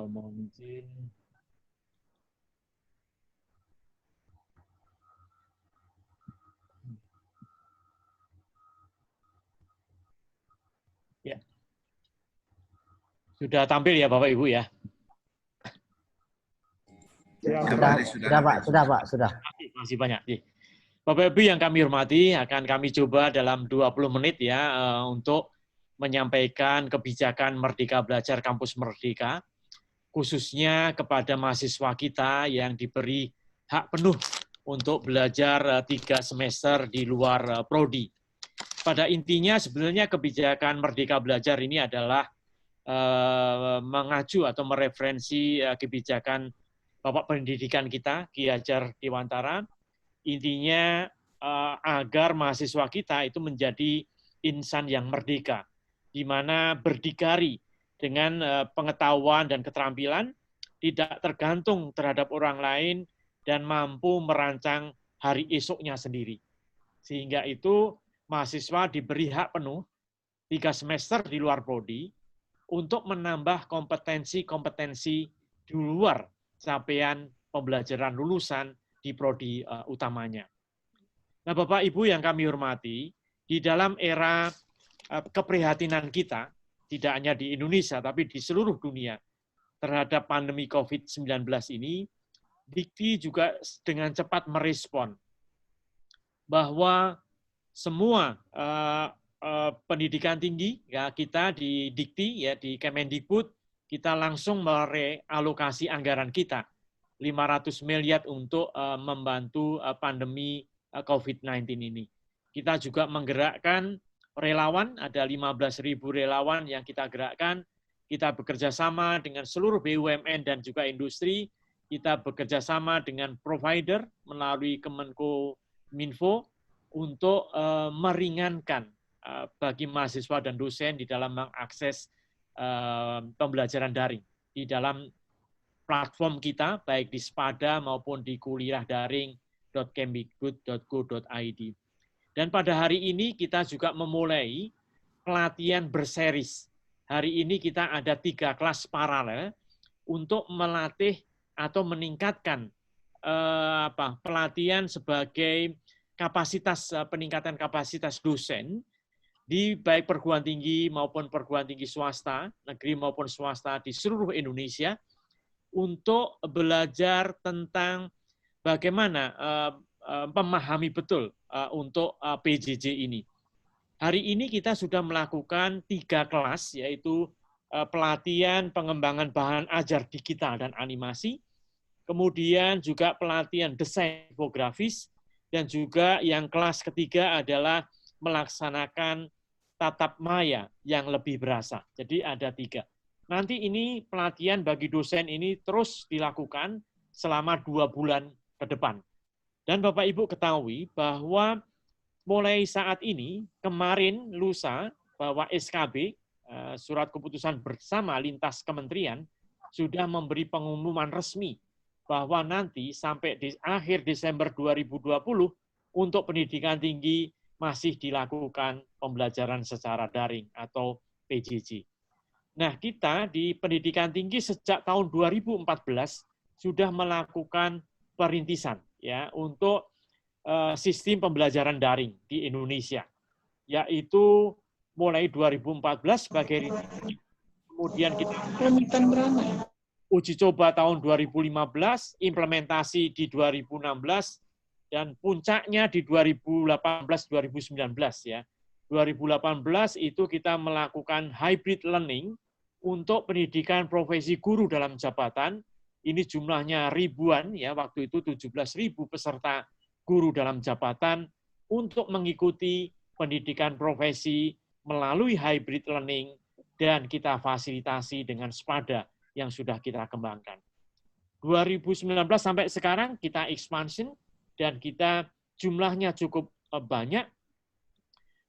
Mohon izin. Ya. Sudah tampil ya Bapak Ibu ya? Sudah Pak, sudah. Masih banyak. Bapak Ibu yang kami hormati, akan kami coba dalam 20 menit ya untuk menyampaikan kebijakan Merdeka Belajar Kampus Merdeka, khususnya kepada mahasiswa kita yang diberi hak penuh untuk belajar 3 semester di luar prodi. Pada intinya sebenarnya kebijakan Merdeka Belajar ini adalah mengacu atau mereferensi kebijakan Bapak Pendidikan kita, Ki Hajar Dewantara. Intinya agar mahasiswa kita itu menjadi insan yang merdeka, di mana berdikari dengan pengetahuan dan keterampilan, tidak tergantung terhadap orang lain, dan mampu merancang hari esoknya sendiri. Sehingga itu mahasiswa diberi hak penuh 3 semester di luar prodi untuk menambah kompetensi-kompetensi di luar capaian pembelajaran lulusan di prodi utamanya. Nah, Bapak Ibu yang kami hormati, di dalam era keprihatinan kita, tidak hanya di Indonesia, tapi di seluruh dunia, terhadap pandemi COVID-19 ini, Dikti juga dengan cepat merespon bahwa semua pendidikan tinggi ya kita di Dikti ya di Kemendikbud kita langsung merealokasi anggaran kita 500 miliar untuk membantu pandemi COVID-19 ini. Kita juga menggerakkan relawan, ada 15.000 relawan yang kita gerakkan. Kita bekerja sama dengan seluruh BUMN dan juga industri. Kita bekerja sama dengan provider melalui Kemenkominfo untuk meringankan bagi mahasiswa dan dosen di dalam mengakses pembelajaran daring di dalam platform kita, baik di Spada maupun di kuliahdaring.kemdikbud.go.id. Dan pada hari ini kita juga memulai pelatihan berseris. Hari ini kita ada 3 kelas paralel untuk melatih atau meningkatkan pelatihan sebagai kapasitas peningkatan kapasitas dosen di baik perguruan tinggi maupun perguruan tinggi swasta, negeri maupun swasta di seluruh Indonesia untuk belajar tentang bagaimana memahami betul untuk PJJ ini. Hari ini kita sudah melakukan 3 kelas, yaitu pelatihan pengembangan bahan ajar digital dan animasi, kemudian juga pelatihan desain infografis, dan juga yang kelas ketiga adalah melaksanakan tatap maya yang lebih berasa. Jadi ada 3. Nanti ini pelatihan bagi dosen ini terus dilakukan selama 2 bulan ke depan. Dan Bapak Ibu ketahui bahwa mulai saat ini, kemarin lusa, bahwa SKB, Surat Keputusan Bersama Lintas Kementerian, sudah memberi pengumuman resmi bahwa nanti sampai di akhir Desember 2020 untuk pendidikan tinggi masih dilakukan pembelajaran secara daring atau PJJ. Nah, kita di pendidikan tinggi sejak tahun 2014 sudah melakukan perintisan ya untuk sistem pembelajaran daring di Indonesia, yaitu mulai 2014 sebagai kemudian kita uji coba tahun 2015, implementasi di 2016, dan puncaknya di 2018-2019 ya. 2018 itu kita melakukan hybrid learning untuk pendidikan profesi guru dalam jabatan. Ini jumlahnya ribuan ya, waktu itu 17.000 peserta guru dalam jabatan untuk mengikuti pendidikan profesi melalui hybrid learning dan kita fasilitasi dengan Spada yang sudah kita kembangkan. 2019 sampai sekarang kita expansion dan kita jumlahnya cukup banyak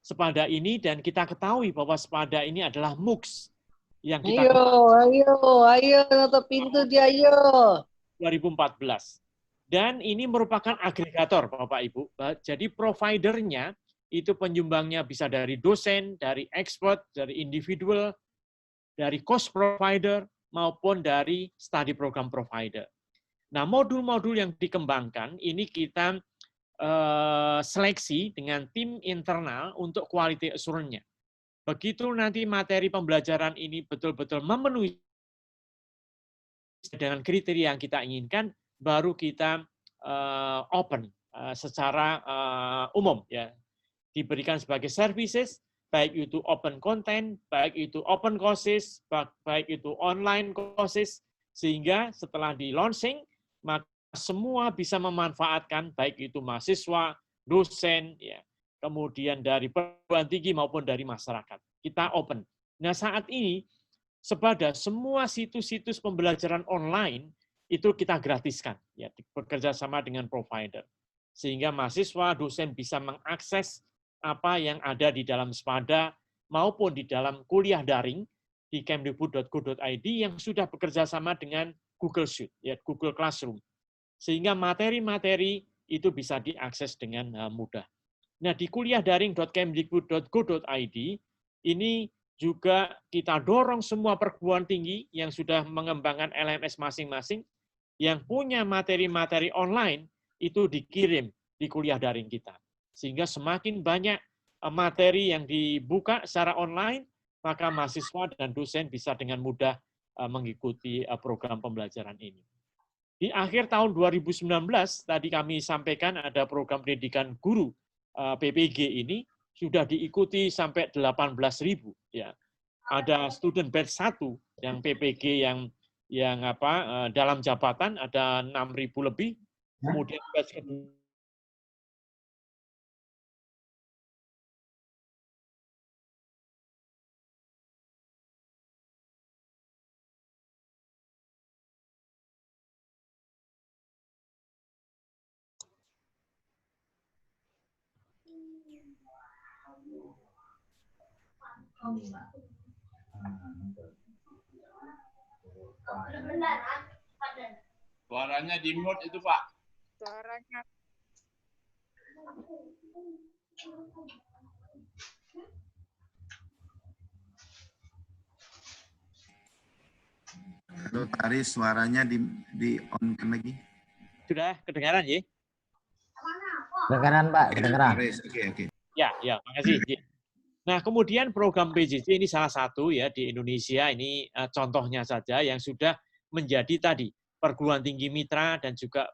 Spada ini, dan kita ketahui bahwa Spada ini adalah MOOCs yang kita ayo tutup pintu dia, ayo. 2014. Dan ini merupakan agregator, Bapak Ibu. Jadi providernya itu penyumbangnya bisa dari dosen, dari expert, dari individual, dari course provider, maupun dari study program provider. Nah, modul-modul yang dikembangkan ini kita seleksi dengan tim internal untuk quality assurance-nya. Begitu nanti materi pembelajaran ini betul-betul memenuhi dengan kriteria yang kita inginkan, baru kita open secara umum, ya, diberikan sebagai services, baik itu open content, baik itu open courses, baik itu online courses, sehingga setelah di launching, maka semua bisa memanfaatkan, baik itu mahasiswa, dosen, ya, kemudian dari perguruan tinggi maupun dari masyarakat. Kita open. Nah, saat ini Sebada semua situs-situs pembelajaran online itu kita gratiskan, ya, bekerja sama dengan provider, sehingga mahasiswa, dosen bisa mengakses apa yang ada di dalam Spada maupun di dalam kuliah daring di kemdikbud.go.id yang sudah bekerja sama dengan Google Suite, ya, Google Classroom, sehingga materi-materi itu bisa diakses dengan mudah. Nah, di kuliahdaring.kemdikbud.go.id ini juga kita dorong semua perguruan tinggi yang sudah mengembangkan LMS masing-masing, yang punya materi-materi online, itu dikirim di kuliah daring kita. Sehingga semakin banyak materi yang dibuka secara online, maka mahasiswa dan dosen bisa dengan mudah mengikuti program pembelajaran ini. Di akhir tahun 2019, tadi kami sampaikan ada program pendidikan guru PPG ini, sudah diikuti sampai 18.000, ya. Ada student batch 1 yang PPG yang dalam jabatan ada 6.000 lebih. Kemudian batch kedua Suaranya di mute itu, Pak. Suaranya. Halo, Tari, suaranya di on-kan lagi. sudah kedengaran, ya? Kedengaran, Pak, kedengaran. Oke. Ya, makasih. Nah, kemudian program PJJ ini salah satu, ya, di Indonesia, ini contohnya saja yang sudah menjadi tadi perguruan tinggi mitra, dan juga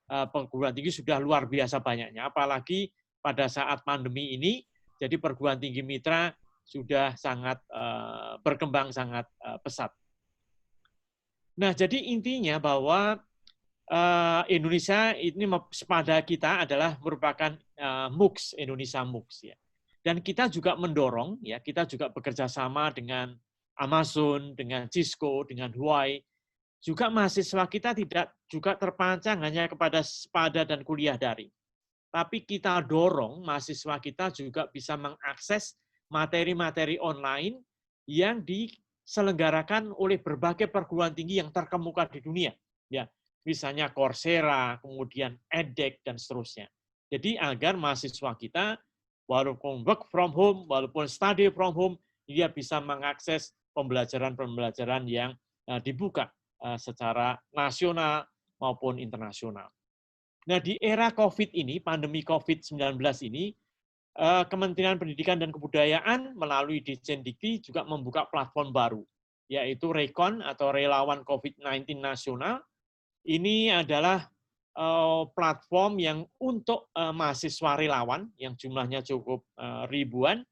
perguruan tinggi sudah luar biasa banyaknya, apalagi pada saat pandemi ini. Jadi perguruan tinggi mitra sudah sangat berkembang sangat pesat. Nah, jadi intinya bahwa Indonesia ini, Spada kita adalah merupakan MOOCs, Indonesia MOOCs, ya. Dan kita juga mendorong, ya, kita juga bekerja sama dengan Amazon, dengan Cisco, dengan Huawei. Juga mahasiswa kita tidak juga terpancang hanya kepada Spada dan kuliah daring. Tapi kita dorong mahasiswa kita juga bisa mengakses materi-materi online yang diselenggarakan oleh berbagai perguruan tinggi yang terkemuka di dunia, ya. Misalnya Coursera, kemudian edX, dan seterusnya. Jadi agar mahasiswa kita, walaupun work from home, walaupun study from home, dia bisa mengakses pembelajaran-pembelajaran yang dibuka secara nasional maupun internasional. Nah, di era COVID ini, pandemi COVID-19 ini, Kementerian Pendidikan dan Kebudayaan melalui Ditjen Dikti juga membuka platform baru, yaitu RECON atau Relawan COVID-19 Nasional. Ini adalah platform yang untuk mahasiswa relawan yang jumlahnya cukup ribuan.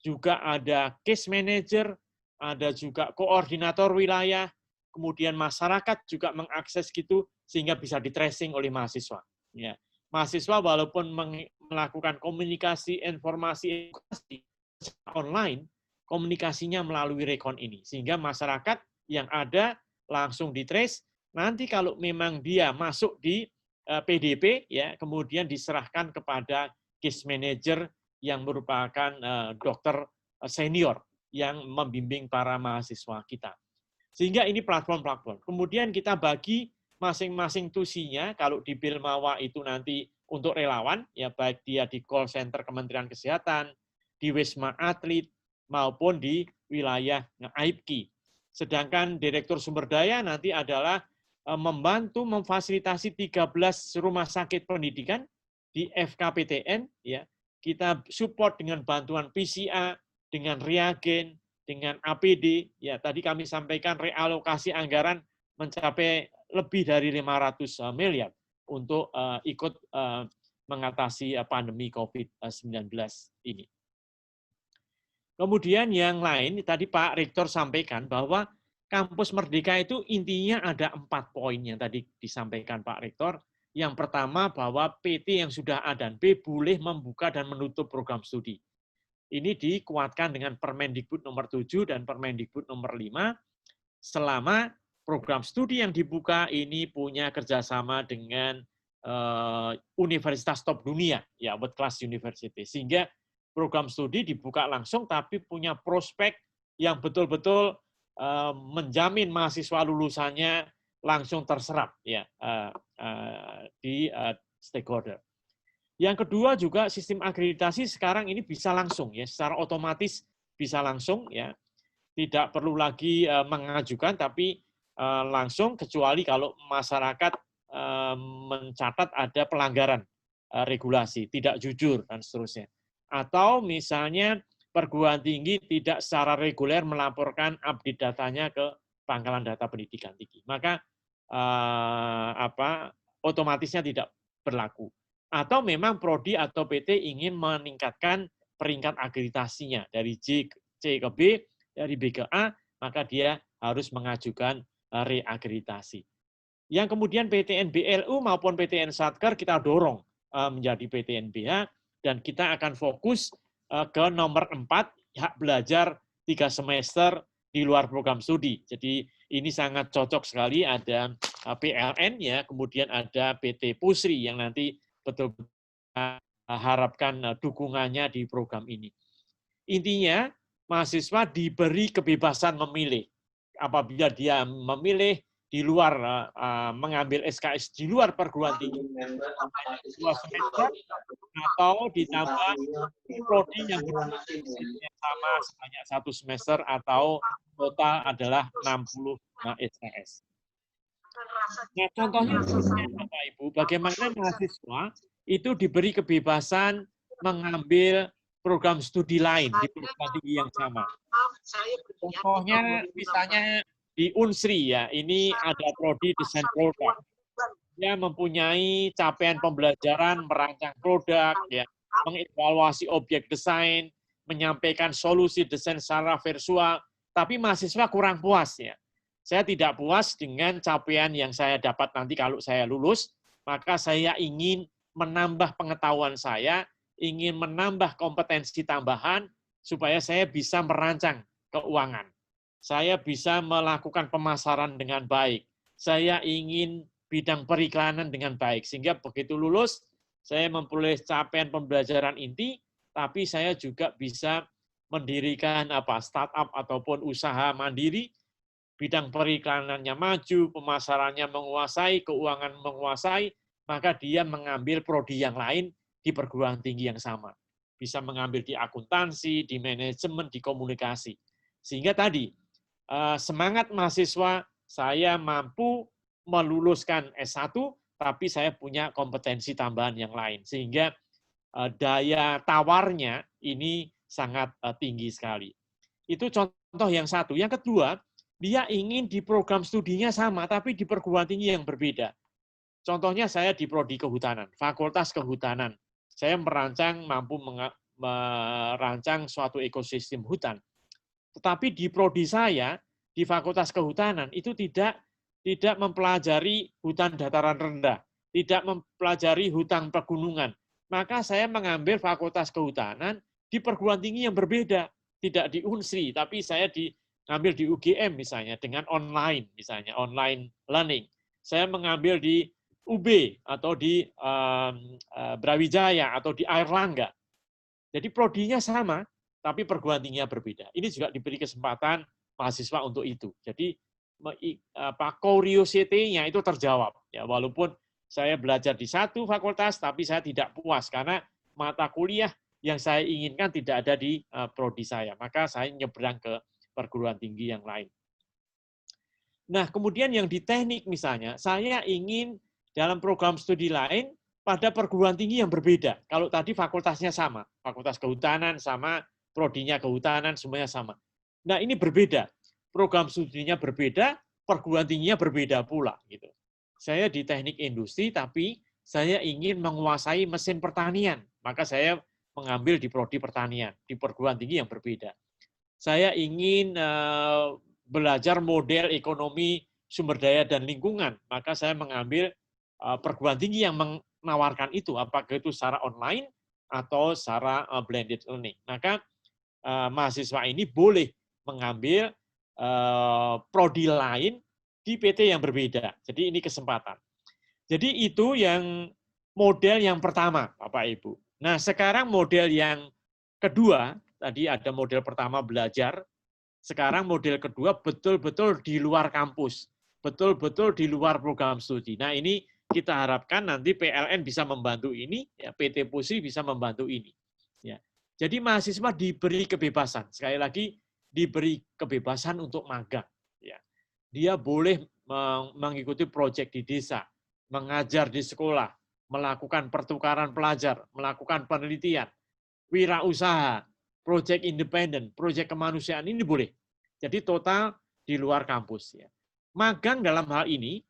Juga ada case manager, ada juga koordinator wilayah, kemudian masyarakat juga mengakses gitu sehingga bisa di-tracing oleh mahasiswa. Ya. Mahasiswa walaupun melakukan komunikasi, informasi, edukasi online, komunikasinya melalui RECON ini. Sehingga masyarakat yang ada langsung di-trace. Nanti kalau memang dia masuk di PDP, ya, kemudian diserahkan kepada case manager yang merupakan dokter senior yang membimbing para mahasiswa kita. Sehingga ini platform-platform. Kemudian kita bagi masing-masing tusinya, kalau di Bilmawa itu nanti untuk relawan, ya, baik dia di call center Kementerian Kesehatan, di Wisma Atlet, maupun di wilayah AIPKI. Sedangkan Direktur Sumber Daya nanti adalah membantu memfasilitasi 13 rumah sakit pendidikan di FKPTN, ya. Kita support dengan bantuan PCA, dengan reagen, dengan APD, ya. Tadi kami sampaikan realokasi anggaran mencapai lebih dari 500 miliar untuk ikut mengatasi pandemi COVID-19 ini. Kemudian yang lain, tadi Pak Rektor sampaikan bahwa Kampus Merdeka itu intinya ada 4 poin yang tadi disampaikan Pak Rektor. Yang pertama bahwa PT yang sudah A dan B boleh membuka dan menutup program studi. Ini dikuatkan dengan Permendikbud nomor 7 dan Permendikbud nomor 5, selama program studi yang dibuka ini punya kerjasama dengan universitas top dunia, ya world class university, sehingga program studi dibuka langsung tapi punya prospek yang betul-betul menjamin mahasiswa lulusannya langsung terserap, ya, di stakeholder. Yang kedua juga sistem akreditasi sekarang ini bisa langsung, ya, secara otomatis bisa langsung, ya, tidak perlu lagi mengajukan tapi langsung, kecuali kalau masyarakat mencatat ada pelanggaran regulasi, tidak jujur dan seterusnya. Atau misalnya perguruan tinggi tidak secara reguler melaporkan update datanya ke Pangkalan Data Pendidikan Tinggi, maka otomatisnya tidak berlaku. Atau memang prodi atau PT ingin meningkatkan peringkat akreditasinya dari C ke B, dari B ke A, maka dia harus mengajukan reakreditasi. Yang kemudian PTN BLU maupun PTN Satker kita dorong menjadi PTN BH, dan kita akan fokus ke nomor 4, hak belajar 3 semester di luar program studi. Jadi ini sangat cocok sekali, ada PLN, ya, kemudian ada PT Pusri yang nanti betul-betul harapkan dukungannya di program ini. Intinya, mahasiswa diberi kebebasan memilih. Apabila dia memilih di luar, mengambil SKS di luar perguruan tinggi, 2 semester, atau ditambah prodi yang sama sebanyak 1 semester, atau total adalah 60 SKS. Nah, contohnya Bapak Ibu, bagaimana mahasiswa itu diberi kebebasan mengambil program studi lain di perguruan tinggi yang sama. Contohnya misalnya di Unsri, ya, ini ada prodi desain produk. Dia mempunyai capaian pembelajaran merancang produk, ya, mengevaluasi objek desain, menyampaikan solusi desain secara visual, tapi mahasiswa kurang puas, ya. Saya tidak puas dengan capaian yang saya dapat nanti kalau saya lulus, maka saya ingin menambah pengetahuan saya, ingin menambah kompetensi tambahan supaya saya bisa merancang keuangan. Saya bisa melakukan pemasaran dengan baik. Saya ingin bidang periklanan dengan baik, sehingga begitu lulus saya memperoleh capaian pembelajaran inti, tapi saya juga bisa mendirikan startup ataupun usaha mandiri, bidang periklanannya maju, pemasarannya menguasai, keuangan menguasai, maka dia mengambil prodi yang lain di perguruan tinggi yang sama. Bisa mengambil di akuntansi, di manajemen, di komunikasi. Sehingga tadi semangat mahasiswa, saya mampu meluluskan S1, tapi saya punya kompetensi tambahan yang lain. Sehingga daya tawarnya ini sangat tinggi sekali. Itu contoh yang satu. Yang kedua, dia ingin di program studinya sama, tapi di perguruan tinggi yang berbeda. Contohnya saya di prodi kehutanan, Fakultas Kehutanan. Saya mampu merancang suatu ekosistem hutan. Tetapi di prodi saya, di Fakultas Kehutanan, itu tidak mempelajari hutan dataran rendah, tidak mempelajari hutan pegunungan. Maka saya mengambil Fakultas Kehutanan di perguruan tinggi yang berbeda, tidak di Unsri, tapi saya mengambil di UGM misalnya, dengan online, misalnya online learning. Saya mengambil di UB atau di Brawijaya atau di Airlangga. Jadi prodinya sama, tapi perguruan tingginya berbeda. Ini juga diberi kesempatan mahasiswa untuk itu. Jadi curiosity-nya itu terjawab. Ya, walaupun saya belajar di satu fakultas, tapi saya tidak puas karena mata kuliah yang saya inginkan tidak ada di prodi saya. Maka saya nyebrang ke perguruan tinggi yang lain. Nah, kemudian yang di teknik misalnya, saya ingin dalam program studi lain pada perguruan tinggi yang berbeda. Kalau tadi fakultasnya sama, fakultas kehutanan sama, prodinya kehutanan, semuanya sama. Nah, ini berbeda. Program studinya berbeda, perguruan tingginya berbeda pula. Gitu. Saya di teknik industri, tapi saya ingin menguasai mesin pertanian. Maka saya mengambil di prodi pertanian, di perguruan tinggi yang berbeda. Saya ingin belajar model ekonomi sumber daya dan lingkungan, maka saya mengambil perguruan tinggi yang menawarkan itu, apakah itu secara online atau secara blended learning. Maka mahasiswa ini boleh mengambil prodi lain di PT yang berbeda. Jadi ini kesempatan. Jadi itu yang model yang pertama, Bapak Ibu. Nah, sekarang model yang kedua, tadi ada model pertama belajar, sekarang model kedua betul-betul di luar kampus, betul-betul di luar program studi. Nah, ini kita harapkan nanti PLN bisa membantu ini, ya, PT PUSI bisa membantu ini. Ya. Jadi mahasiswa diberi kebebasan, sekali lagi diberi kebebasan untuk magang. Ya. Dia boleh mengikuti proyek di desa, mengajar di sekolah, melakukan pertukaran pelajar, melakukan penelitian, wirausaha, proyek independen, proyek kemanusiaan ini boleh. Jadi total di luar kampus. Ya. Magang dalam hal ini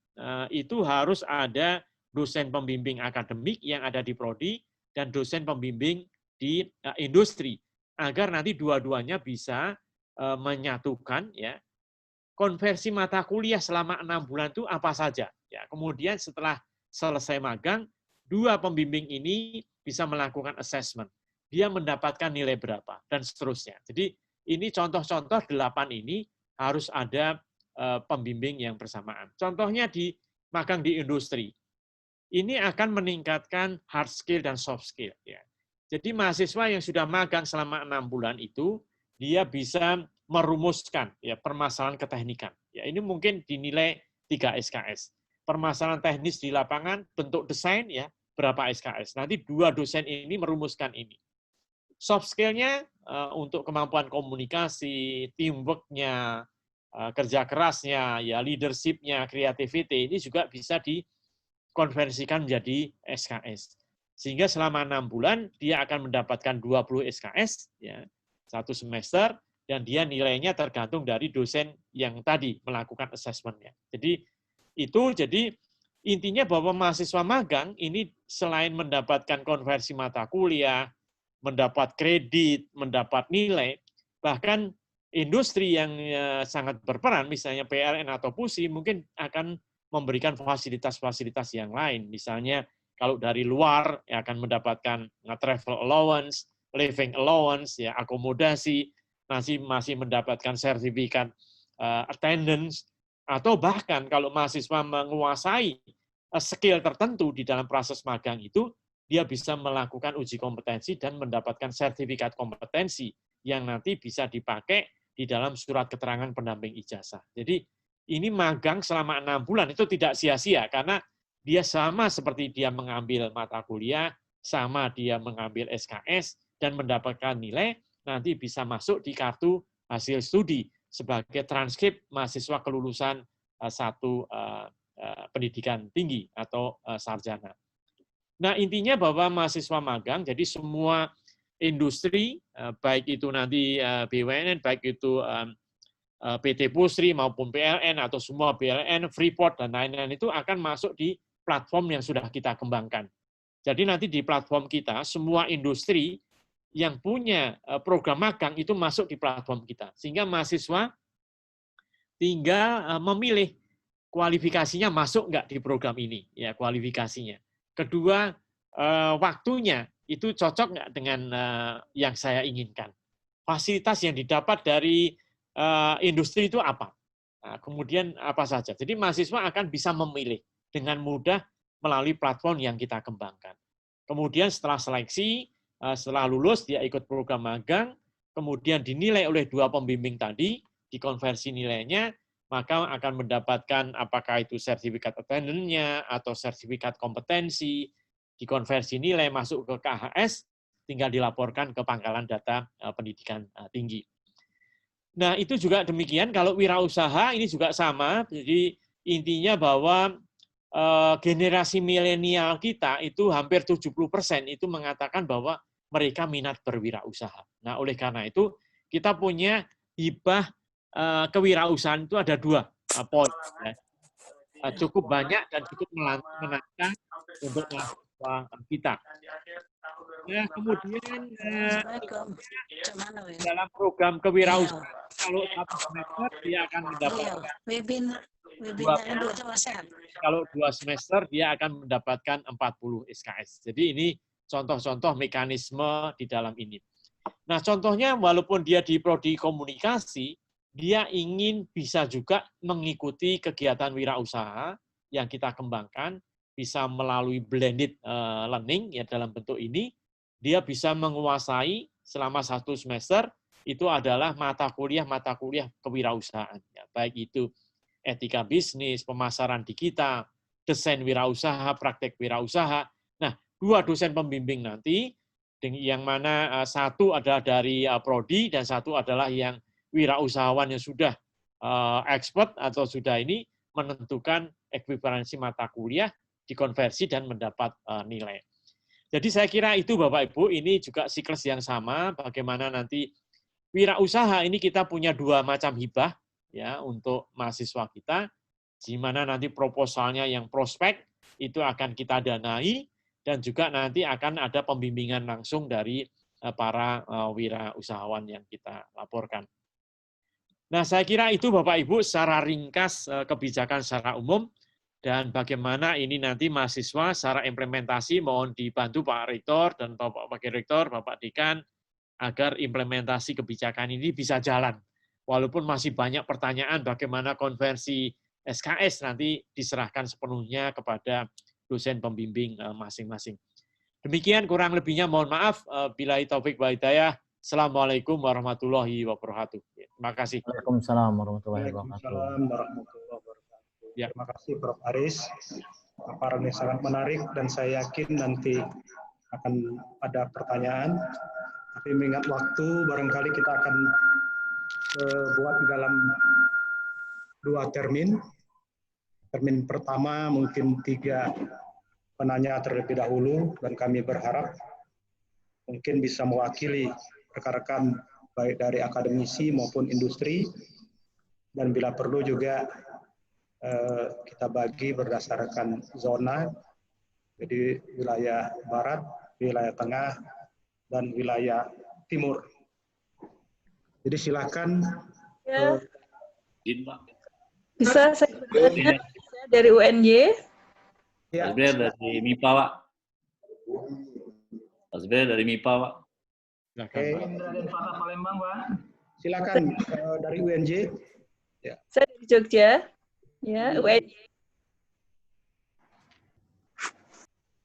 itu harus ada dosen pembimbing akademik yang ada di prodi dan dosen pembimbing di industri agar nanti dua-duanya bisa menyatukan ya konversi mata kuliah selama 6 bulan itu apa saja. Ya, kemudian setelah selesai magang, dua pembimbing ini bisa melakukan assessment. Dia mendapatkan nilai berapa, dan seterusnya. Jadi ini contoh-contoh 8 ini harus ada pembimbing yang bersamaan. Contohnya di magang di industri. Ini akan meningkatkan hard skill dan soft skill. Ya. Jadi mahasiswa yang sudah magang selama 6 bulan itu, dia bisa merumuskan ya permasalahan keteknikan. Ya, ini mungkin dinilai 3 SKS. Permasalahan teknis di lapangan, bentuk desain ya berapa SKS. Nanti dua dosen ini merumuskan ini. Soft skill-nya untuk kemampuan komunikasi, teamwork-nya, kerja kerasnya, ya leadership-nya, creativity ini juga bisa dikonversikan menjadi SKS. Sehingga selama 6 bulan dia akan mendapatkan 20 SKS ya, satu semester, dan dia nilainya tergantung dari dosen yang tadi melakukan assessment-nya. Jadi intinya bahwa mahasiswa magang ini selain mendapatkan konversi mata kuliah, mendapat kredit, mendapat nilai, bahkan industri yang sangat berperan, misalnya PLN atau PUSI, mungkin akan memberikan fasilitas-fasilitas yang lain. Misalnya kalau dari luar ya akan mendapatkan travel allowance, living allowance, ya akomodasi, masih mendapatkan sertifikat attendance, atau bahkan kalau mahasiswa menguasai skill tertentu di dalam proses magang itu, dia bisa melakukan uji kompetensi dan mendapatkan sertifikat kompetensi yang nanti bisa dipakai di dalam surat keterangan pendamping ijazah. Jadi ini magang selama 6 bulan itu tidak sia-sia karena dia sama seperti dia mengambil mata kuliah, sama dia mengambil SKS dan mendapatkan nilai, nanti bisa masuk di kartu hasil studi sebagai transkrip mahasiswa kelulusan satu pendidikan tinggi atau sarjana. Nah, intinya bahwa mahasiswa magang, jadi semua industri, baik itu nanti BUMN, baik itu PT PUSRI maupun PLN atau semua PLN, Freeport, dan lain-lain itu akan masuk di platform yang sudah kita kembangkan. Jadi nanti di platform kita, semua industri yang punya program magang itu masuk di platform kita. Sehingga mahasiswa tinggal memilih kualifikasinya masuk nggak di program ini, ya kualifikasinya. Kedua, waktunya itu cocok nggak dengan yang saya inginkan. Fasilitas yang didapat dari industri itu apa? Nah, kemudian apa saja. Jadi mahasiswa akan bisa memilih dengan mudah melalui platform yang kita kembangkan. Kemudian setelah seleksi, setelah lulus dia ikut program magang, kemudian dinilai oleh dua pembimbing tadi, dikonversi nilainya, maka akan mendapatkan apakah itu sertifikat attendance-nya atau sertifikat kompetensi, dikonversi nilai masuk ke KHS, tinggal dilaporkan ke Pangkalan Data Pendidikan Tinggi. Nah, itu juga demikian kalau wirausaha ini juga sama. Jadi intinya bahwa generasi milenial kita itu hampir 70% itu mengatakan bahwa mereka minat berwirausaha. Nah, oleh karena itu kita punya hibah kewirausahaan itu ada 2 poin. Ya. Cukup banyak dan cukup menantang untuk mahasiswa kita. Nah, kemudian dalam program kewirausahaan, kalau 1 semester dia akan mendapatkan kalau 2 semester dia akan mendapatkan 40 SKS. Jadi ini contoh-contoh mekanisme di dalam ini. Nah, contohnya walaupun dia di prodi komunikasi, dia ingin bisa juga mengikuti kegiatan wirausaha yang kita kembangkan, bisa melalui blended learning ya dalam bentuk ini, dia bisa menguasai selama 1 semester itu adalah mata kuliah kewirausahaan. Ya, baik itu etika bisnis, pemasaran digital, desain wirausaha, praktek wirausaha. Nah, 2 dosen pembimbing nanti, yang mana satu adalah dari prodi dan satu adalah yang wirausahawan yang sudah expert atau sudah ini menentukan ekuivalensi mata kuliah, dikonversi dan mendapat nilai. Jadi saya kira itu Bapak Ibu, ini juga siklus yang sama, bagaimana nanti wirausaha ini kita punya 2 macam hibah, ya untuk mahasiswa kita, di mana nanti proposalnya yang prospek itu akan kita danai dan juga nanti akan ada pembimbingan langsung dari para wirausahawan yang kita laporkan. Nah, saya kira itu Bapak Ibu secara ringkas kebijakan secara umum dan bagaimana ini nanti mahasiswa secara implementasi mohon dibantu Pak Rektor dan Bapak Wakil Rektor, Bapak Dekan agar implementasi kebijakan ini bisa jalan. Walaupun masih banyak pertanyaan bagaimana konversi SKS nanti diserahkan sepenuhnya kepada dosen pembimbing masing-masing. Demikian kurang lebihnya mohon maaf. Billahi taufik wa hidayah. Assalamualaikum warahmatullahi wabarakatuh. Terima kasih. Waalaikumsalam warahmatullahi wabarakatuh. Waalaikumsalam warahmatullahi wabarakatuh. Ya. Terima kasih Prof. Aris. Paparannya sangat menarik dan saya yakin nanti akan ada pertanyaan. Tapi mengingat waktu, barangkali kita akan buat dalam 2 termin. Termin pertama mungkin 3 penanya terlebih dahulu, dan kami berharap mungkin bisa mewakili rekan-rekan baik dari akademisi maupun industri, dan bila perlu juga kita bagi berdasarkan zona, jadi wilayah barat, wilayah tengah, dan wilayah timur. Jadi silakan. Ya. Bisa saya bertanya dari UNY? Ya. Mas Ber dari MIPA, Pak. Mas Ber dari MIPA, Pak. Oke. Raden Fatah Palembang, Pak. Silakan dari UNJ. Ya. Saya dari Jogja. Ya, UNJ.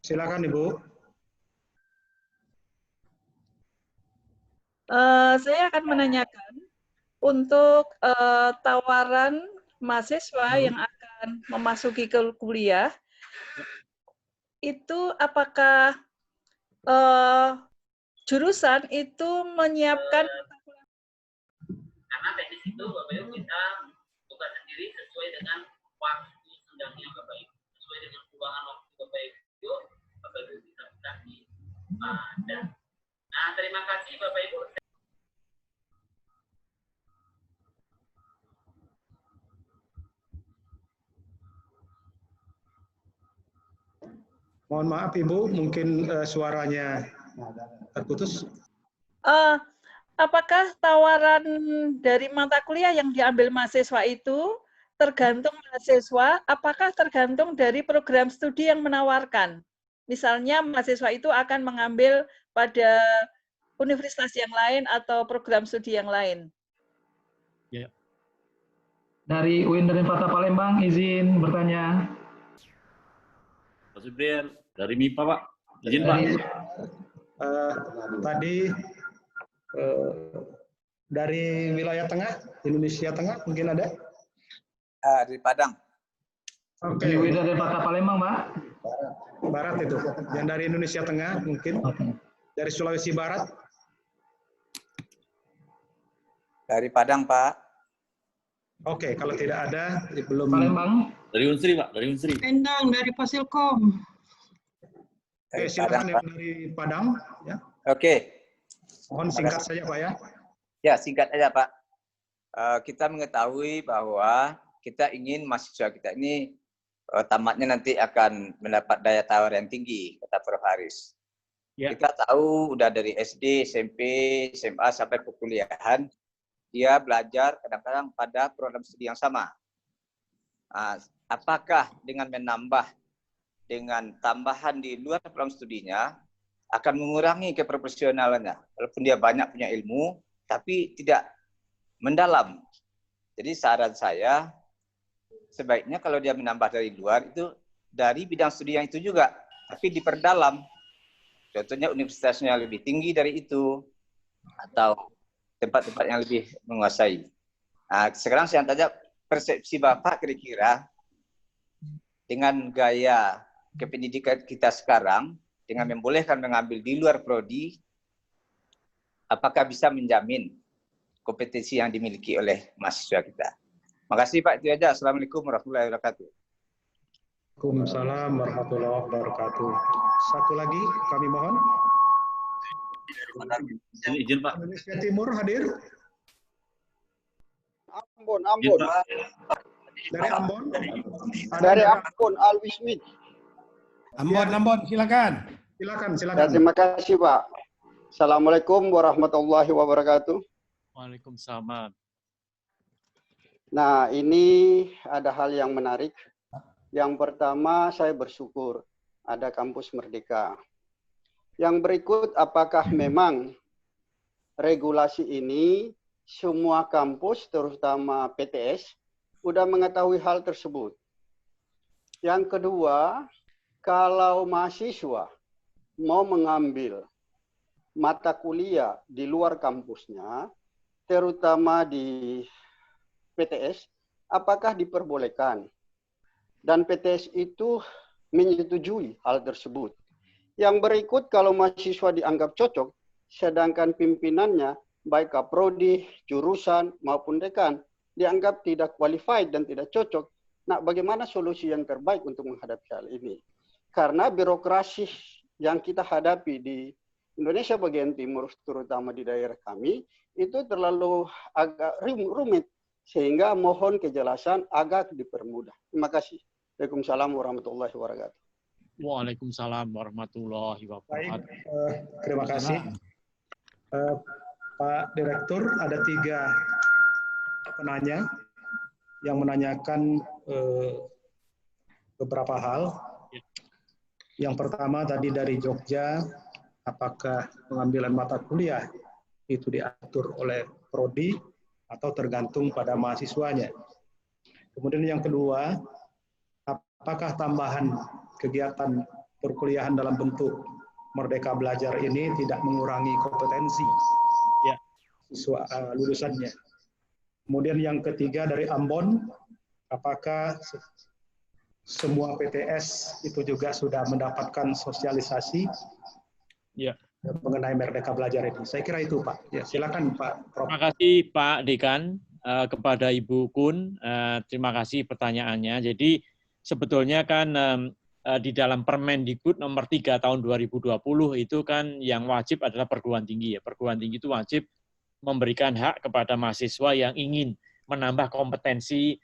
Silakan Ibu. Saya akan menanyakan untuk tawaran mahasiswa yang akan memasuki kuliah, itu apakah jurusan itu menyiapkan karena teknis itu Bapak Ibu kita buka sendiri sesuai dengan waktu sedangnya Bapak Ibu, sesuai dengan keuangan waktu Bapak Ibu bisa di dan nah terima kasih Bapak Ibu. Mohon maaf Ibu, mungkin suaranya terputus. Apakah tawaran dari mata kuliah yang diambil mahasiswa itu tergantung mahasiswa, apakah tergantung dari program studi yang menawarkan? Misalnya mahasiswa itu akan mengambil pada universitas yang lain atau program studi yang lain. Ya. Dari UIN Raden Fatah Palembang, izin bertanya. Mas Ber dari MIPA, Pak. Izin, Pak. Tadi dari wilayah tengah, Indonesia Tengah mungkin ada? Di Padang. Oke. Dari UIN Raden Fatah Palembang, Pak. Barat itu. Yang dari Indonesia Tengah mungkin. Dari Sulawesi Barat. Dari Padang, Pak. Oke, kalau tidak ada, belum. Palembang. Dari Unsri, Pak. Dari Unsri. Endang dari Fasilkom. Oke, silakan yang dari Padang. Ya. Oke. Mohon singkat saja, Pak ya. Ya, singkat aja, Pak. Kita mengetahui bahwa kita ingin mahasiswa kita ini tamatnya nanti akan mendapat daya tawar yang tinggi, kata Prof. Haris. Ya. Kita tahu udah dari SD, SMP, SMA sampai perkuliahan, dia belajar kadang-kadang pada program studi yang sama. Apakah dengan menambah dengan tambahan di luar program studinya akan mengurangi keprofesionalannya, walaupun dia banyak punya ilmu, tapi tidak mendalam. Jadi saran saya, sebaiknya kalau dia menambah dari luar, itu dari bidang studi yang itu juga, tapi diperdalam. Contohnya universitasnya lebih tinggi dari itu, atau tempat-tempat yang lebih menguasai. Sekarang saya tanya, persepsi Bapak kira-kira dengan gaya kependidikan kita sekarang, dengan membolehkan mengambil di luar prodi, apakah bisa menjamin kompetensi yang dimiliki oleh mahasiswa kita? Makasih Pak, itu aja. Assalamualaikum warahmatullahi wabarakatuh. Waalaikumsalam warahmatullahi wabarakatuh. Satu lagi kami mohon. Izin Pak. Indonesia Timur hadir. Ambon. Dari Ambon. Dari Ambon, Alwi Smith. Ambon, silakan. Silakan. Terima kasih, Pak. Assalamualaikum warahmatullahi wabarakatuh. Waalaikumsalam. Nah, ini ada hal yang menarik. Yang pertama, saya bersyukur ada kampus Merdeka. Yang berikut, apakah memang regulasi ini semua kampus, terutama PTS, sudah mengetahui hal tersebut? Yang kedua, kalau mahasiswa mau mengambil mata kuliah di luar kampusnya, terutama di PTS, apakah diperbolehkan? Dan PTS itu menyetujui hal tersebut. Yang berikut, kalau mahasiswa dianggap cocok, sedangkan pimpinannya, baik kaprodi, jurusan, maupun dekan, dianggap tidak qualified dan tidak cocok. Nah, bagaimana solusi yang terbaik untuk menghadapi hal ini? Karena birokrasi yang kita hadapi di Indonesia bagian timur, terutama di daerah kami, itu terlalu agak rumit. Sehingga mohon kejelasan agak dipermudah. Terima kasih. Waalaikumsalam warahmatullahi wabarakatuh. Waalaikumsalam warahmatullahi wabarakatuh. Baik, terima kasih. Pak Direktur, ada 3 penanya yang menanyakan beberapa hal. Yang pertama tadi dari Jogja, apakah pengambilan mata kuliah itu diatur oleh prodi atau tergantung pada mahasiswanya. Kemudian yang kedua, apakah tambahan kegiatan perkuliahan dalam bentuk Merdeka Belajar ini tidak mengurangi kompetensi siswa lulusannya. Kemudian yang ketiga dari Ambon, apakah semua PTS itu juga sudah mendapatkan sosialisasi mengenai Merdeka Belajar ini? Saya kira itu Pak. Ya, silakan Pak Prof. Terima kasih Pak Dekan, kepada Ibu Kun. Terima kasih pertanyaannya. Jadi sebetulnya kan di dalam Permendikbud nomor 3 tahun 2020 itu kan yang wajib adalah perguruan tinggi. Perguruan tinggi itu wajib memberikan hak kepada mahasiswa yang ingin menambah kompetensi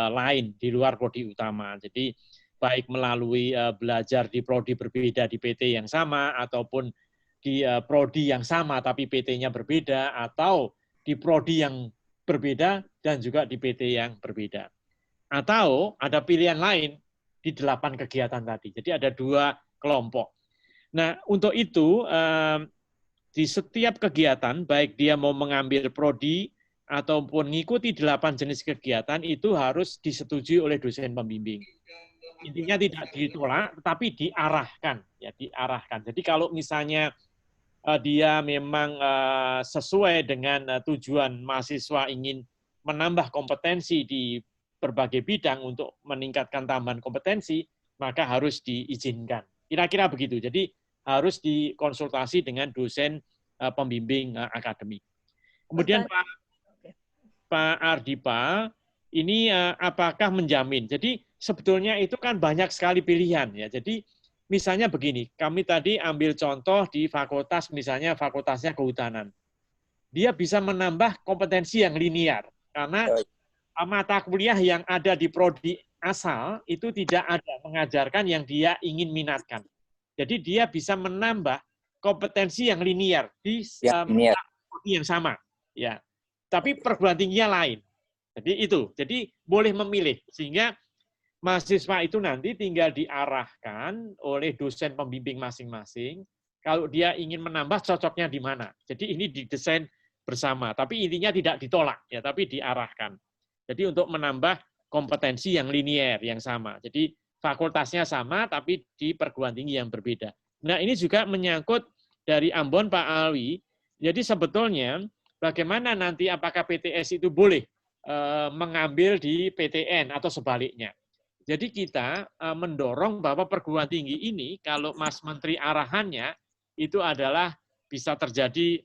lain di luar prodi utama. Jadi baik melalui belajar di prodi berbeda di PT yang sama, ataupun di prodi yang sama tapi PT-nya berbeda, atau di prodi yang berbeda dan juga di PT yang berbeda. Atau ada pilihan lain di 8 kegiatan tadi. Jadi ada 2 kelompok. Nah, untuk itu di setiap kegiatan, baik dia mau mengambil prodi ataupun mengikuti 8 jenis kegiatan, itu harus disetujui oleh dosen pembimbing. Intinya tidak ditolak, tetapi diarahkan. Ya, diarahkan. Jadi kalau misalnya dia memang sesuai dengan tujuan mahasiswa ingin menambah kompetensi di berbagai bidang untuk meningkatkan tambahan kompetensi, maka harus diizinkan. Kira-kira begitu. Jadi harus dikonsultasi dengan dosen pembimbing akademik. Kemudian Pak Ardipa, ini apakah menjamin? Jadi sebetulnya itu kan banyak sekali pilihan ya. Jadi misalnya begini, kami tadi ambil contoh di fakultas, misalnya fakultasnya kehutanan. Dia bisa menambah kompetensi yang linear karena mata kuliah yang ada di prodi asal itu tidak ada mengajarkan yang dia ingin minatkan. Jadi dia bisa menambah kompetensi yang linear di prodi yang sama, ya. Tapi perguruan tingginya lain. Jadi itu. Jadi boleh memilih sehingga mahasiswa itu nanti tinggal diarahkan oleh dosen pembimbing masing-masing. Kalau dia ingin menambah cocoknya di mana. Jadi ini didesain bersama, tapi intinya tidak ditolak ya, tapi diarahkan. Jadi untuk menambah kompetensi yang linier yang sama. Jadi fakultasnya sama tapi di perguruan tinggi yang berbeda. Nah, ini juga menyangkut dari Ambon Pak Alwi. Jadi sebetulnya bagaimana nanti apakah PTS itu boleh mengambil di PTN atau sebaliknya. Jadi kita mendorong bahwa perguruan tinggi ini kalau Mas Menteri arahannya itu adalah bisa terjadi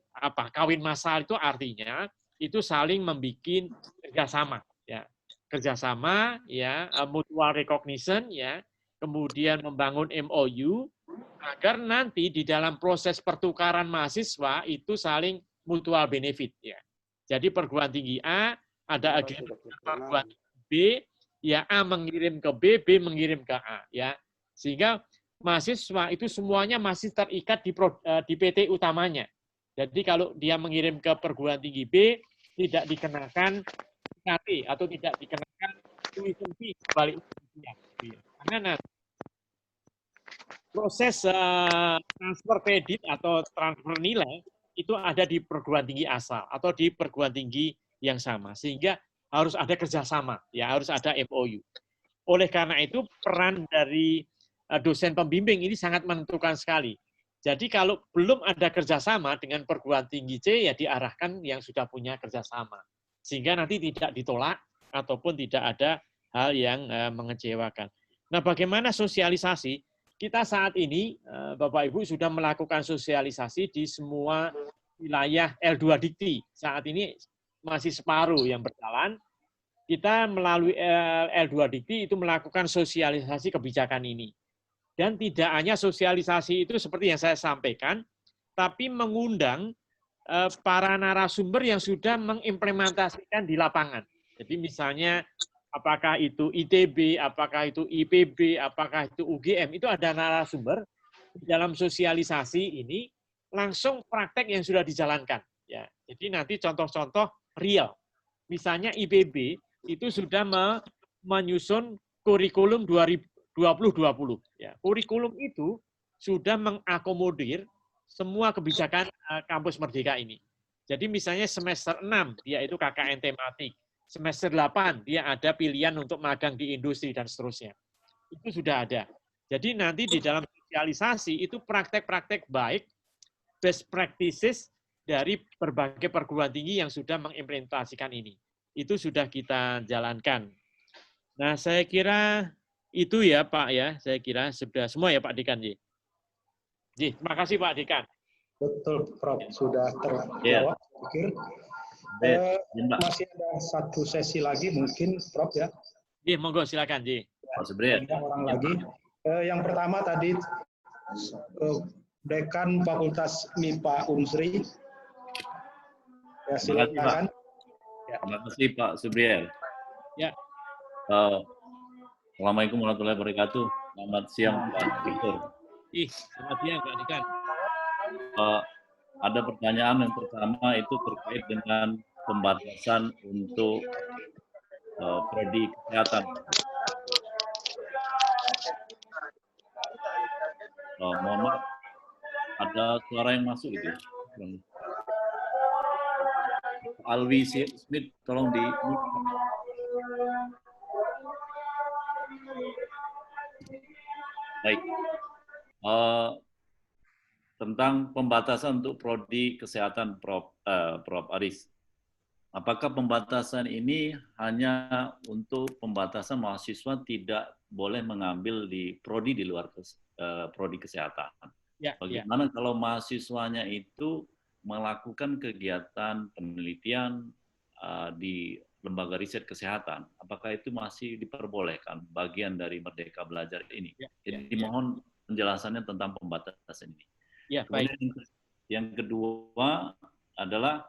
kawin massal, itu artinya itu saling membuat kerjasama ya, kerjasama ya, mutual recognition ya, kemudian membangun MOU agar nanti di dalam proses pertukaran mahasiswa itu saling mutual benefit ya. Jadi perguruan tinggi A ada agreement dengan perguruan tinggi B, ya A mengirim ke B, B mengirim ke A ya, sehingga mahasiswa itu semuanya masih terikat di PT utamanya. Jadi kalau dia mengirim ke perguruan tinggi B, tidak dikenakan UKT atau tidak dikenakan tuition fee sebaliknya. Karena nanti proses transfer kredit atau transfer nilai itu ada di perguruan tinggi asal atau di perguruan tinggi yang sama. Sehingga harus ada kerjasama, ya harus ada MOU. Oleh karena itu peran dari dosen pembimbing ini sangat menentukan sekali. Jadi kalau belum ada kerjasama dengan perguruan tinggi C, ya diarahkan yang sudah punya kerjasama. Sehingga nanti tidak ditolak ataupun tidak ada hal yang mengecewakan. Nah, bagaimana sosialisasi? Kita saat ini, Bapak Ibu sudah melakukan sosialisasi di semua wilayah L2 Dikti. Saat ini masih separuh yang berjalan. Kita melalui L2 Dikti itu melakukan sosialisasi kebijakan ini. Dan tidak hanya sosialisasi itu seperti yang saya sampaikan, tapi mengundang para narasumber yang sudah mengimplementasikan di lapangan. Jadi misalnya apakah itu ITB, apakah itu IPB, apakah itu UGM, itu ada narasumber di dalam sosialisasi ini langsung praktek yang sudah dijalankan. Ya, jadi nanti contoh-contoh real. Misalnya IPB itu sudah menyusun kurikulum 2020. Ya, kurikulum itu sudah mengakomodir semua kebijakan kampus Merdeka ini. Jadi misalnya semester 6 dia itu KKN tematik, semester 8 dia ada pilihan untuk magang di industri dan seterusnya. Itu sudah ada. Jadi nanti di dalam sosialisasi itu praktek-praktek baik, best practices dari berbagai perguruan tinggi yang sudah mengimplementasikan ini. Itu sudah kita jalankan. Nah, saya kira itu ya Pak ya, saya kira sudah semua ya Pak Dekan. Terima kasih Pak Dekan. Betul Prof, sudah terjawab saya pikir. Masih ada satu sesi lagi mungkin Prof ya. Monggo silakan orang lagi. Yang pertama tadi Dekan Fakultas MIPA Unsri. Ya, silakan. Terima kasih Pak Subriel. Ya. Assalamualaikum warahmatullahi wabarakatuh. Selamat siang Pak Victor. Selamat siang Pak Dekan. Ada pertanyaan yang pertama itu terkait dengan pembatasan untuk prodi kesehatan. Mohon maaf, ada suara yang masuk gitu. Alwi Smith, tolong di baik. Tentang pembatasan untuk prodi kesehatan Prof Aris. Apakah pembatasan ini hanya untuk pembatasan mahasiswa tidak boleh mengambil di prodi di luar prodi kesehatan? Bagaimana kalau mahasiswanya itu melakukan kegiatan penelitian di lembaga riset kesehatan, apakah itu masih diperbolehkan bagian dari Merdeka Belajar ini? Jadi mohon penjelasannya tentang pembatasan ini. Ya, kemudian yang kedua adalah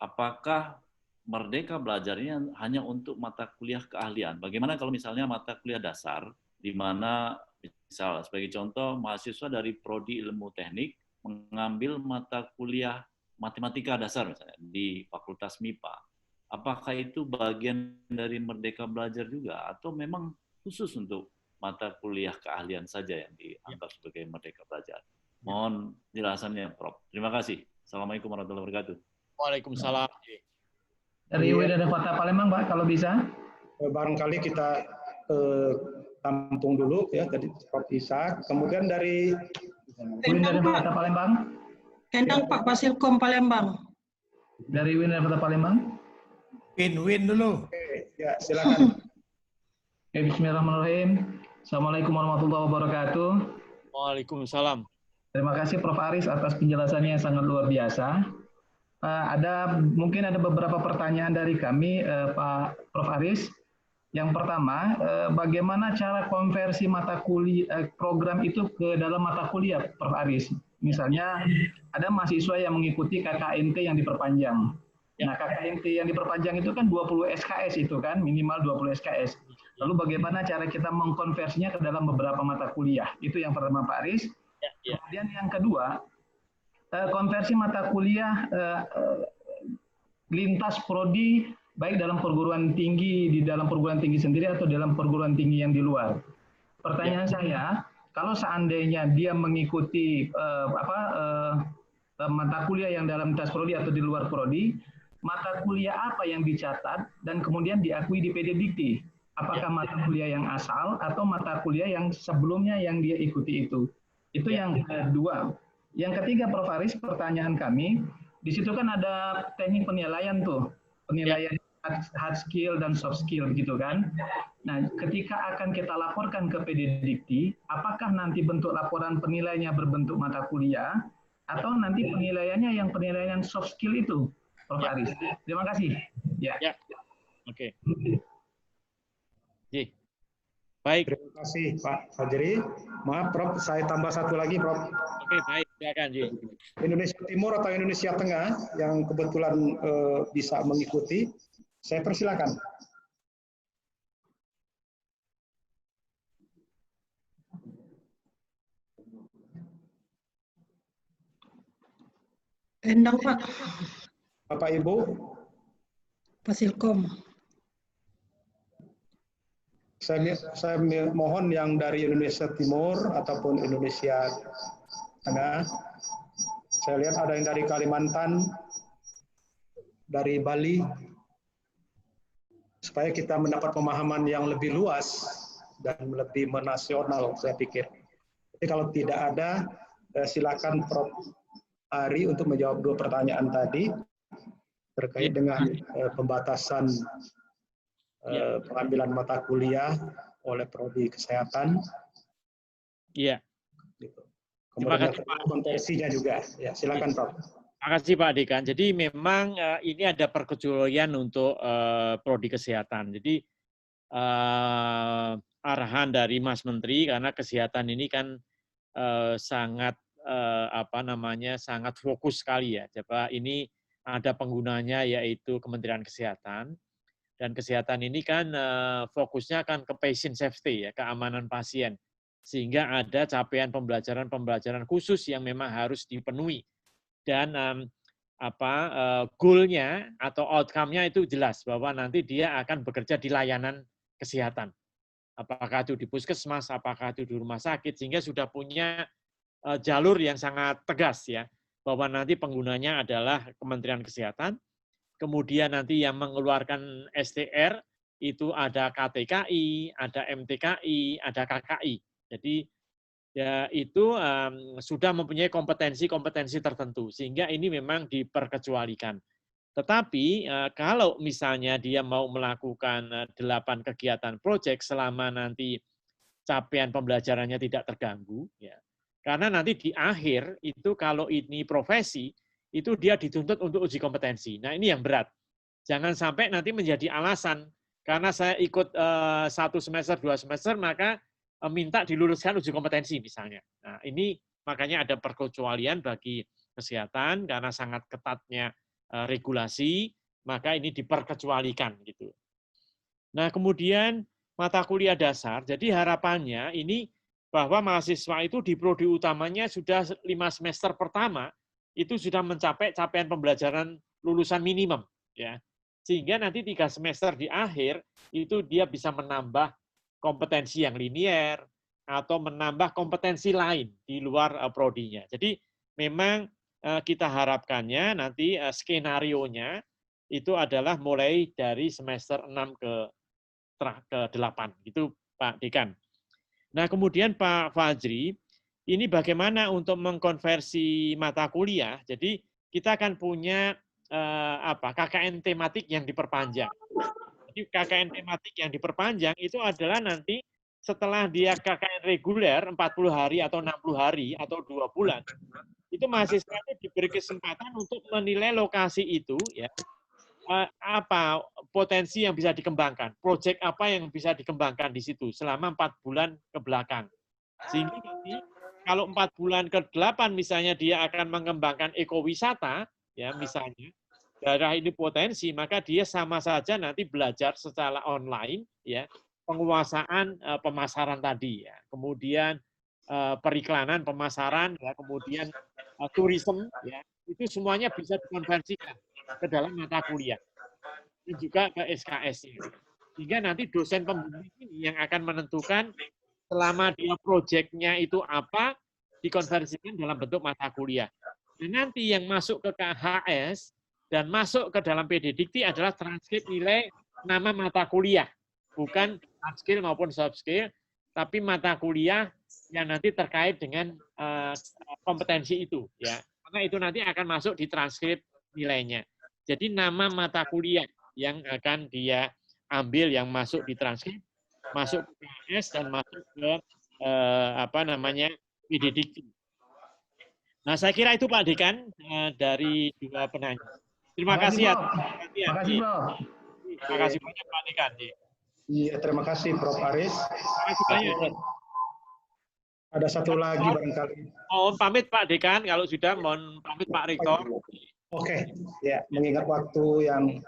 apakah Merdeka Belajarnya hanya untuk mata kuliah keahlian? Bagaimana kalau misalnya mata kuliah dasar, di mana misal sebagai contoh mahasiswa dari prodi ilmu teknik mengambil mata kuliah matematika dasar misalnya di Fakultas MIPA. Apakah itu bagian dari Merdeka Belajar juga atau memang khusus untuk mata kuliah keahlian saja yang dianggap sebagai Merdeka Belajar? Mohon jelasannya, Prof. Terima kasih. Assalamualaikum warahmatullahi wabarakatuh. Waalaikumsalam. Dari UIN Kota Palembang, Pak, kalau bisa. Barangkali kita tampung dulu ya tadi Prof. Ishak. Kemudian dari UIN Kota Palembang. Endang Pak Fasilkom Palembang. Dari UIN Kota Palembang. Win dulu. Oke, ya silakan. Bismillahirrahmanirrahim. Assalamualaikum warahmatullahi wabarakatuh. Waalaikumsalam. Terima kasih Prof. Aris atas penjelasannya yang sangat luar biasa. Mungkin ada beberapa pertanyaan dari kami, Pak Prof. Aris. Yang pertama, bagaimana cara konversi mata kuliah program itu ke dalam mata kuliah, Prof. Aris? Misalnya, ada mahasiswa yang mengikuti KKNT yang diperpanjang. Nah, KKNT yang diperpanjang itu kan 20 SKS itu kan, minimal 20 SKS. Lalu bagaimana cara kita mengkonversinya ke dalam beberapa mata kuliah? Itu yang pertama, Pak Aris. Kemudian yang kedua, konversi mata kuliah lintas prodi baik dalam perguruan tinggi, di dalam perguruan tinggi sendiri atau dalam perguruan tinggi yang di luar. Pertanyaan saya, kalau seandainya dia mengikuti mata kuliah yang dalam lintas prodi atau di luar prodi, mata kuliah apa yang dicatat dan kemudian diakui di PD Dikti? Apakah mata kuliah yang asal atau mata kuliah yang sebelumnya yang dia ikuti itu? Itu yang kedua. Yang ketiga, Prof. Aris, pertanyaan kami, di situ kan ada teknik penilaian tuh, penilaian hard skill dan soft skill gitu kan. Nah, ketika akan kita laporkan ke PD Dikti, apakah nanti bentuk laporan penilaiannya berbentuk mata kuliah atau nanti penilaiannya yang penilaian soft skill itu, Prof. Aris? Terima kasih. Ya. Oke. Baik. Terima kasih Pak Fajri. Maaf Prof, saya tambah satu lagi Prof. Oke, baik. Silakan, Ji. Indonesia Timur atau Indonesia Tengah yang kebetulan bisa mengikuti, saya persilakan. Endang Pak. Bapak Ibu. Fasilkom. Saya mohon yang dari Indonesia Timur ataupun Indonesia Tengah. Saya lihat ada yang dari Kalimantan, dari Bali, supaya kita mendapat pemahaman yang lebih luas dan lebih menasional, saya pikir. Tapi kalau tidak ada, silakan Prof. Ari untuk menjawab dua pertanyaan tadi terkait dengan pembatasan pengambilan mata kuliah oleh prodi kesehatan. Iya. Kemudian konversinya juga. Ya, silakan Prof. Terima kasih Pak Dekan. Jadi memang ini ada perkecualian untuk prodi kesehatan. Jadi arahan dari Mas Menteri karena kesehatan ini kan sangat sangat fokus sekali ya. Coba ini ada penggunanya yaitu Kementerian Kesehatan. Dan kesehatan ini kan fokusnya kan ke patient safety ya, keamanan pasien. Sehingga ada capaian pembelajaran khusus yang memang harus dipenuhi. Dan goal-nya atau outcome-nya itu jelas bahwa nanti dia akan bekerja di layanan kesehatan. Apakah itu di puskesmas, apakah itu di rumah sakit, sehingga sudah punya jalur yang sangat tegas ya, bahwa nanti penggunanya adalah Kementerian Kesehatan. Kemudian nanti yang mengeluarkan STR itu ada KTKI, ada MTKI, ada KKI. Jadi ya itu sudah mempunyai kompetensi tertentu sehingga ini memang diperkecualikan. Tetapi kalau misalnya dia mau melakukan 8 kegiatan proyek selama nanti capaian pembelajarannya tidak terganggu, ya. Karena nanti di akhir itu kalau ini profesi itu dia dituntut untuk uji kompetensi. Nah, ini yang berat. Jangan sampai nanti menjadi alasan karena saya ikut 1 semester, 2 semester, maka minta diluluskan uji kompetensi misalnya. Nah, ini makanya ada perkecualian bagi kesehatan karena sangat ketatnya regulasi, maka ini diperkecualikan gitu. Nah, kemudian mata kuliah dasar, jadi harapannya ini bahwa mahasiswa itu di prodi utamanya sudah 5 semester pertama itu sudah mencapai capaian pembelajaran lulusan minimum, ya. Sehingga nanti 3 semester di akhir itu dia bisa menambah kompetensi yang linier atau menambah kompetensi lain di luar prodinya. Jadi memang kita harapkannya nanti skenarionya itu adalah mulai dari semester 6 ke 8, gitu Pak Dekan. Nah, kemudian Pak Fajri, ini bagaimana untuk mengkonversi mata kuliah? Jadi kita akan punya KKN tematik yang diperpanjang. Jadi KKN tematik yang diperpanjang itu adalah nanti setelah dia KKN reguler 40 hari atau 60 hari atau 2 bulan, itu mahasiswa itu diberi kesempatan untuk menilai lokasi itu, ya, apa potensi yang bisa dikembangkan, proyek apa yang bisa dikembangkan di situ selama 4 bulan ke belakang. Sehingga nanti kalau 4 bulan ke 8 misalnya dia akan mengembangkan ekowisata, ya misalnya, daerah ini potensi, maka dia sama saja nanti belajar secara online, ya, penguasaan pemasaran tadi, ya, kemudian periklanan, pemasaran, ya, kemudian tourism, ya, itu semuanya bisa dikonversikan ke dalam mata kuliah dan juga ke SKS-nya. Sehingga nanti dosen pembimbing ini yang akan menentukan selama dia proyeknya itu apa, dikonversikan dalam bentuk mata kuliah. Dan nanti yang masuk ke KHS dan masuk ke dalam PD Dikti adalah transkrip nilai nama mata kuliah, bukan hard skill maupun soft skill, tapi mata kuliah yang nanti terkait dengan kompetensi itu, ya. Karena itu nanti akan masuk di transkrip nilainya. Jadi nama mata kuliah yang akan dia ambil yang masuk di transkrip, masuk ke KHS dan masuk ke PD Dikti. Nah, saya kira itu Pak Dekan dari 2 penanya. Terima kasih atas perhatian. Terima kasih, Prof. Terima kasih banyak Pak Dekan. Iya, terima kasih Prof. Aris. Terima kasih banyak. Ada satu lagi barangkali. Mohon pamit Pak Dekan, kalau sudah mohon pamit Pak Rektor. Oke, ya mengingat waktu yang